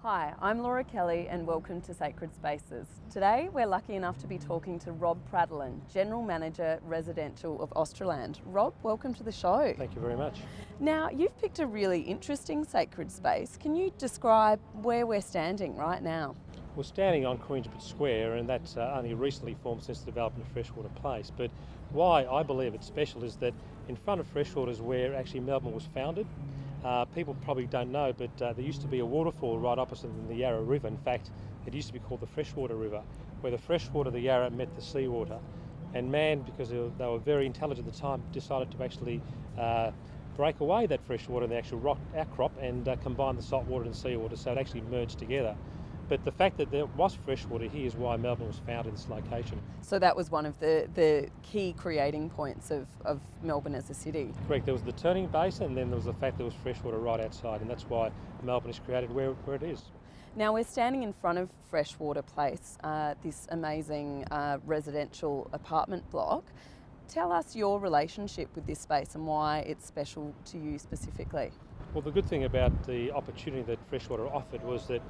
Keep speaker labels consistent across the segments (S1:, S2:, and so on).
S1: Hi, I'm Laura Kelly and welcome to Sacred Spaces. Today we're lucky enough to be talking to Rob Pradolin, General Manager Residential of Australand. Rob, welcome to the show.
S2: Thank you very much.
S1: Now, you've picked a really interesting sacred space. Can you describe where we're standing right now?
S2: We're standing on Queensbridge Square, and that's only recently formed since the development of Freshwater Place. But why I believe it's special is that in front of Freshwater is where actually Melbourne was founded. People probably don't know, but there used to be a waterfall right opposite the Yarra River. In fact, it used to be called the Freshwater River, where the freshwater of the Yarra met the seawater. And man, because they were very intelligent at the time, decided to actually break away that freshwater, the actual rock outcrop, and combine the salt water and seawater, so it actually merged together. But the fact that there was freshwater here is why Melbourne was found in this location.
S1: So that was one of the key creating points of Melbourne as a city.
S2: Correct, there was the turning basin, and then there was the fact there was freshwater right outside, and that's why Melbourne is created where it is.
S1: Now we're standing in front of Freshwater Place, this amazing residential apartment block. Tell us your relationship with this space and why it's special to you specifically.
S2: Well, the good thing about the opportunity that Freshwater offered was that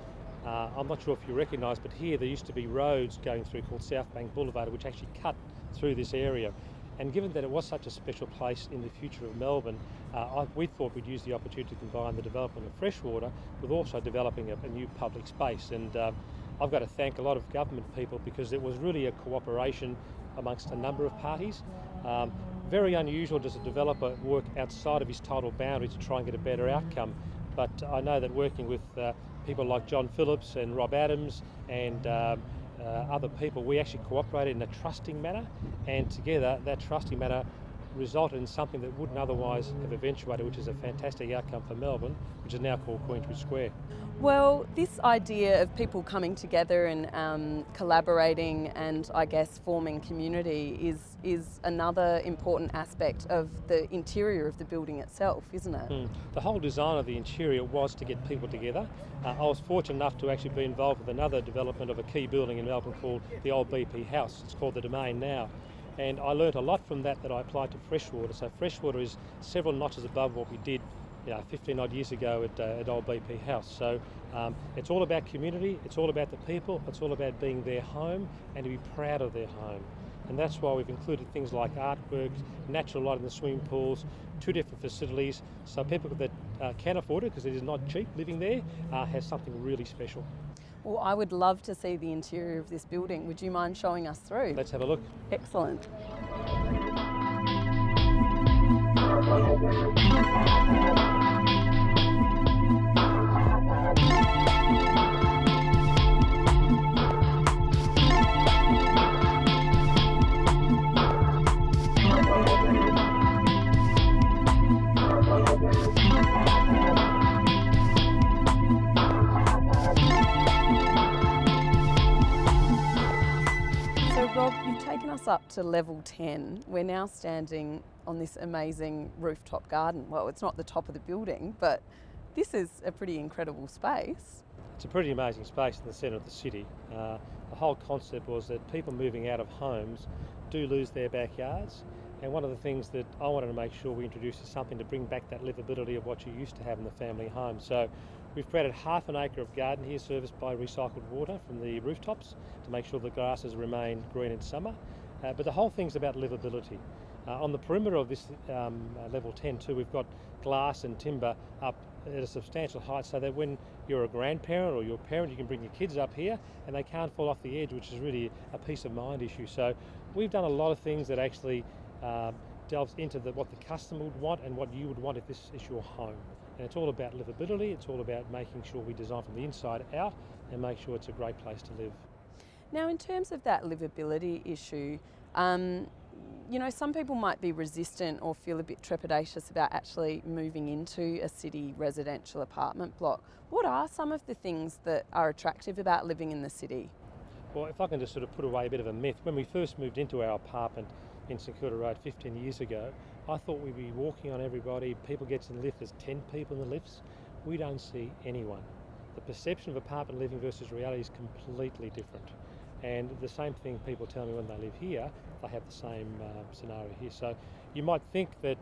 S2: I'm not sure if you recognise, but here there used to be roads going through called Southbank Boulevard, which actually cut through this area. And given that it was such a special place in the future of Melbourne, we thought we'd use the opportunity to combine the development of Freshwater with also developing a new public space. And I've got to thank a lot of government people because it was really a cooperation amongst a number of parties. Very unusual does a developer work outside of his title boundary to try and get a better outcome. But I know that working with people like John Phillips and Rob Adams and other people, we actually cooperated in a trusting manner, and together that trusting manner resulted in something that wouldn't otherwise have eventuated, which is a fantastic outcome for Melbourne, which is now called Queensbridge Square.
S1: Well, this idea of people coming together and collaborating and I guess forming community is another important aspect of the interior of the building itself, isn't it?
S2: The whole design of the interior was to get people together. I was fortunate enough to actually be involved with another development of a key building in Melbourne called the old BP House. It's called the Domain now. And I learnt a lot from that I applied to Freshwater. So Freshwater is several notches above what we did 15 odd years ago at old BP House. So it's all about community, it's all about the people, it's all about being their home and to be proud of their home. And that's why we've included things like artworks, natural light in the swimming pools, 2 different facilities, so people that can afford it, because it is not cheap living there, has something really special.
S1: Well, I would love to see the interior of this building. Would you mind showing us through?
S2: Let's have a look.
S1: Excellent. Rob, you've taken us up to level 10. We're now standing on this amazing rooftop garden. Well, it's not the top of the building, but this is a pretty incredible space.
S2: It's a pretty amazing space in the centre of the city. The whole concept was that people moving out of homes do lose their backyards. And one of the things that I wanted to make sure we introduced is something to bring back that livability of what you used to have in the family home. So we've created half an acre of garden here serviced by recycled water from the rooftops to make sure the grasses remain green in summer. But the whole thing's about livability. On the perimeter of this level 10 too, we've got glass and timber up at a substantial height so that when you're a grandparent or you're a parent, you can bring your kids up here and they can't fall off the edge, which is really a peace of mind issue. So we've done a lot of things that actually delves into what the customer would want and what you would want if this is your home. And it's all about livability, it's all about making sure we design from the inside out and make sure it's a great place to live.
S1: Now, in terms of that livability issue, some people might be resistant or feel a bit trepidatious about actually moving into a city residential apartment block. What are some of the things that are attractive about living in the city?
S2: Well, if I can just sort of put away a bit of a myth, when we first moved into our apartment in St Kilda Road 15 years ago, I thought we'd be walking on everybody, people get to the lift, there's 10 people in the lifts. We don't see anyone. The perception of apartment living versus reality is completely different. And the same thing people tell me when they live here, they have the same scenario here. So you might think that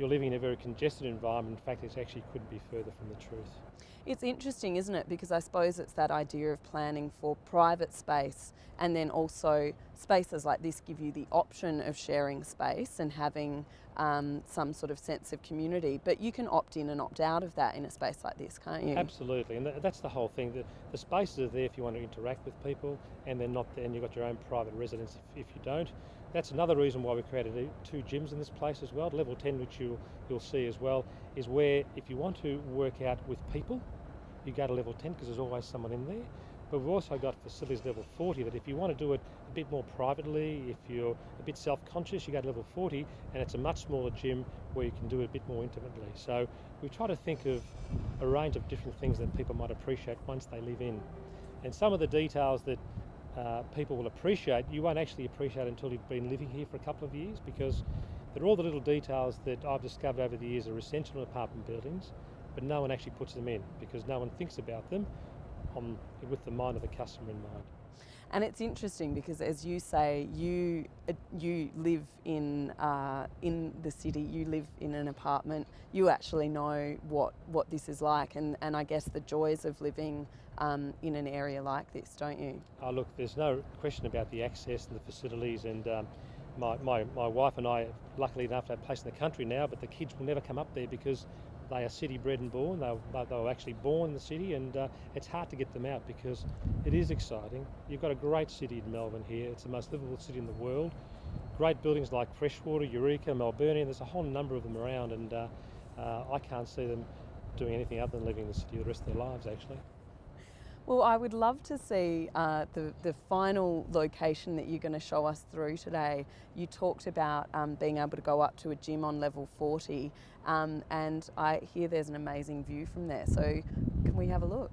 S2: you're living in a very congested environment. In fact, it actually couldn't be further from the truth.
S1: It's interesting, isn't it? Because I suppose it's that idea of planning for private space, and then also spaces like this give you the option of sharing space and having some sort of sense of community. But you can opt in and opt out of that in a space like this, can't you?
S2: Absolutely, and that's the whole thing. The spaces are there if you want to interact with people, and they're not there, and you've got your own private residence if you don't. That's another reason why we created 2 gyms in this place as well. Level 10, which you'll see as well, is where if you want to work out with people, you go to level 10 because there's always someone in there. But we've also got facilities level 40 that if you want to do it a bit more privately, if you're a bit self-conscious, you go to level 40, and it's a much smaller gym where you can do it a bit more intimately. So we try to think of a range of different things that people might appreciate once they live in. And some of the details that people will appreciate, you won't actually appreciate until you've been living here for a couple of years, because they're all the little details that I've discovered over the years are essential in apartment buildings, but no one actually puts them in because no one thinks about them with the mind of the customer in mind.
S1: And it's interesting because, as you say, you live in the city. You live in an apartment. You actually know what this is like, and I guess the joys of living in an area like this, don't you?
S2: Oh, look, there's no question about the access and the facilities, and my wife and I, luckily enough, have a place in the country now, but the kids will never come up there because they are city bred and born. They were actually born in the city, and it's hard to get them out because it is exciting. You've got a great city in Melbourne here. It's the most livable city in the world. Great buildings like Freshwater, Eureka, Melburnian. There's a whole number of them around, and I can't see them doing anything other than living in the city the rest of their lives, actually.
S1: Well, I would love to see the final location that you're going to show us through today. You talked about being able to go up to a gym on level 40, and I hear there's an amazing view from there. So can we have a look?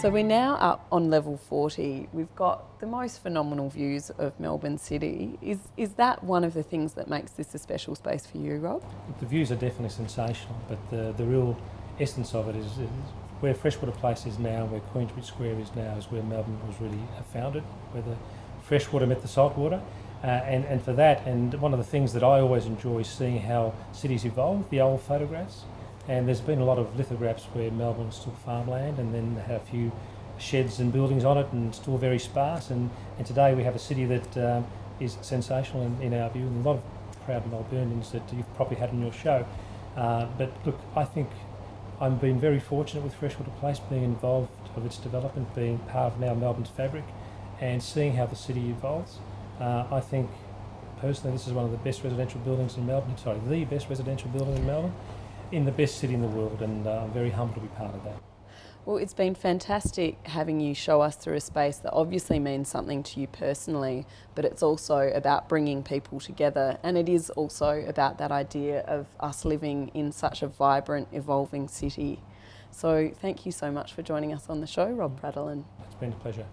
S1: So we're now up on level 40. We've got the most phenomenal views of Melbourne City. Is that one of the things that makes this a special space for you, Rob?
S2: The views are definitely sensational, but the real essence of it is where Freshwater Place is now, where Queensbridge Square is now, is where Melbourne was really founded, where the freshwater met the saltwater. And for that, and one of the things that I always enjoy is seeing how cities evolve, the old photographs. And there's been a lot of lithographs where Melbourne was still farmland, and then they had a few sheds and buildings on it and still very sparse. And today we have a city that is sensational in our view, and a lot of proud Melburnians that you've probably had on your show. But look, I think I've been very fortunate with Freshwater Place, being involved of its development, being part of now Melbourne's fabric, and seeing how the city evolves. I think personally this is one of the best residential buildings in Melbourne, the best residential building in Melbourne, in the best city in the world, and I'm very humbled to be part of that.
S1: Well, it's been fantastic having you show us through a space that obviously means something to you personally, but it's also about bringing people together, and it is also about that idea of us living in such a vibrant, evolving city. So thank you so much for joining us on the show, Rob Pradolin.
S2: It's been a pleasure.